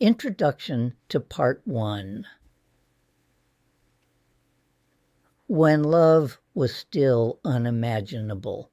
Introduction to Part 1. When love was still unimaginable.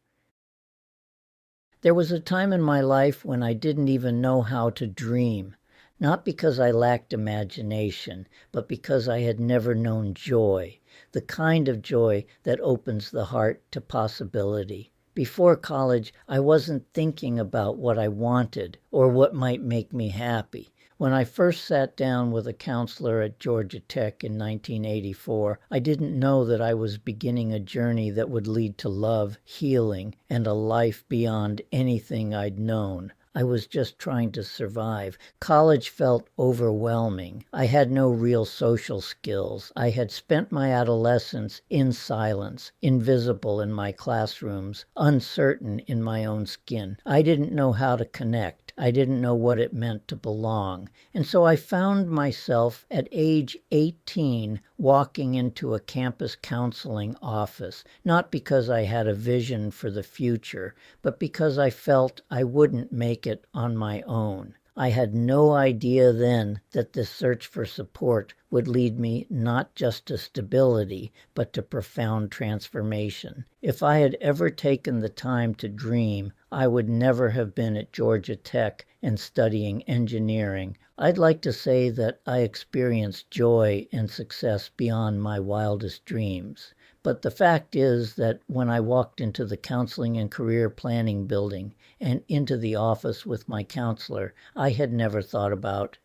There was a time in my life when I didn't even know how to dream, not because I lacked imagination, but because I had never known joy, the kind of joy that opens the heart to possibility. Before college, I wasn't thinking about what I wanted or what might make me happy. When I first sat down with a counselor at Georgia Tech in 1984, I didn't know that I was beginning a journey that would lead to love, healing, and a life beyond anything I'd known. I was just trying to survive. College felt overwhelming. I had no real social skills. I had spent my adolescence in silence, invisible in my classrooms, uncertain in my own skin. I didn't know how to connect. I didn't know what it meant to belong. And so I found myself at age 18 walking into a campus counseling office, not because I had a vision for the future, but because I felt I wouldn't make it on my own. I had no idea then that this search for support would lead me not just to stability, but to profound transformation. If I had ever taken the time to dream, I would never have been at Georgia Tech and studying engineering. I'd like to say that I experienced joy and success beyond my wildest dreams. But the fact is that when I walked into the counseling and career planning building and into the office with my counselor, I had never thought about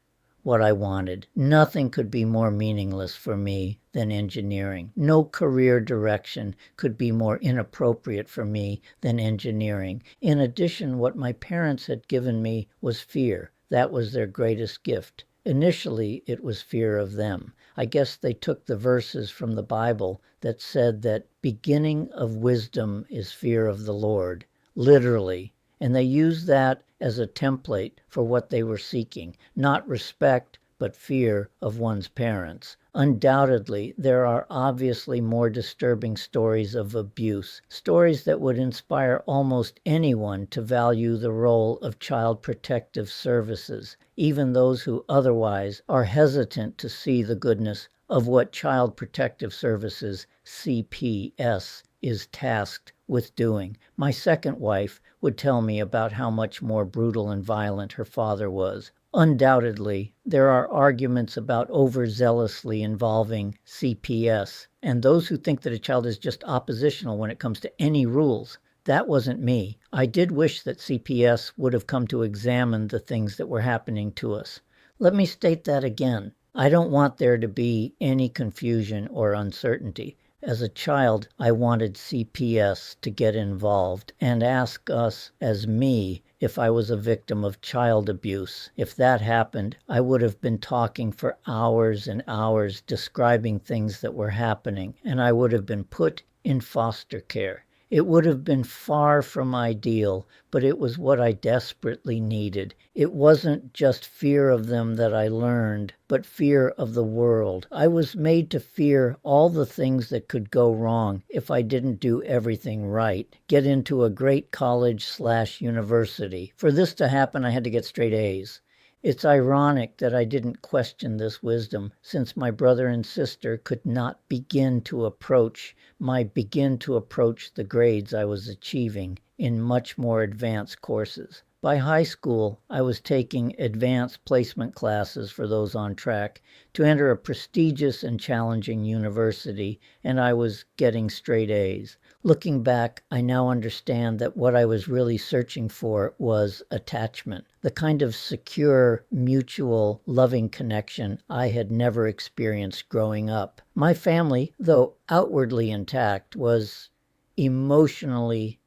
what I wanted. Nothing could be more meaningless for me than engineering. No career direction could be more inappropriate for me than engineering. In addition, what my parents had given me was fear. That was their greatest gift. Initially, it was fear of them. I guess they took the verses from the Bible that said that beginning of wisdom is fear of the Lord, literally. And they used that as a template for what they were seeking, not respect, but fear of one's parents. Undoubtedly, there are obviously more disturbing stories of abuse, stories that would inspire almost anyone to value the role of child protective services, even those who otherwise are hesitant to see the goodness of what Child Protective Services, CPS, is tasked with doing. My second wife would tell me about how much more brutal and violent her father was. Undoubtedly, there are arguments about overzealously involving CPS, and those who think that a child is just oppositional when it comes to any rules. That wasn't me. I did wish that CPS would have come to examine the things that were happening to us. Let me state that again. I don't want there to be any confusion or uncertainty. As a child, I wanted CPS to get involved and ask us, as me, if I was a victim of child abuse. If that happened, I would have been talking for hours and hours describing things that were happening, and I would have been put in foster care. It would have been far from ideal, but it was what I desperately needed. It wasn't just fear of them that I learned, but fear of the world. I was made to fear all the things that could go wrong if I didn't do everything right. Get into a great college/university. For this to happen, I had to get straight A's. It's ironic that I didn't question this wisdom, since my brother and sister could not begin to approach the grades I was achieving in much more advanced courses. By high school, I was taking advanced placement classes for those on track to enter a prestigious and challenging university, and I was getting straight A's. Looking back, I now understand that what I was really searching for was attachment, the kind of secure, mutual, loving connection I had never experienced growing up. My family, though outwardly intact, was emotionally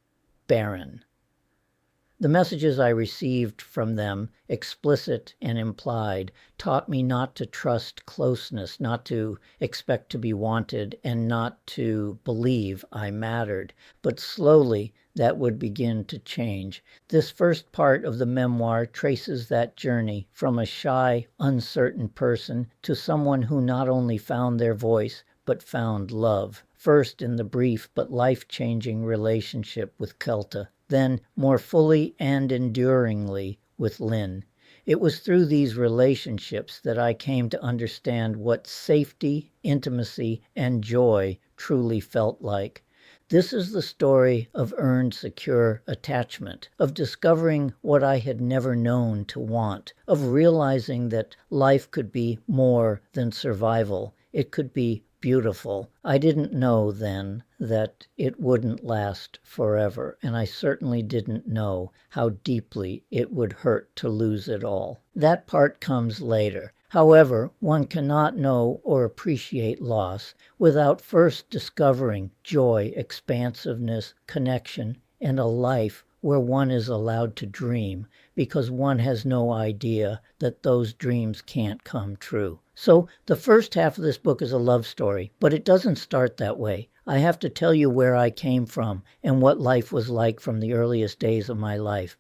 barren. The messages I received from them, explicit and implied, taught me not to trust closeness, not to expect to be wanted, and not to believe I mattered. But slowly that would begin to change. This first part of the memoir traces that journey from a shy, uncertain person to someone who not only found their voice, but found love. First in the brief but life-changing relationship with Kelta, then more fully and enduringly with Lynn. It was through these relationships that I came to understand what safety, intimacy, and joy truly felt like. This is the story of earned secure attachment, of discovering what I had never known to want, of realizing that life could be more than survival. It could be beautiful. I didn't know then that it wouldn't last forever, and I certainly didn't know how deeply it would hurt to lose it all. That part comes later. However, one cannot know or appreciate loss without first discovering joy, expansiveness, connection, and a life where one is allowed to dream, because one has no idea that those dreams can't come true. So the first half of this book is a love story, but it doesn't start that way. I have to tell you where I came from and what life was like from the earliest days of my life.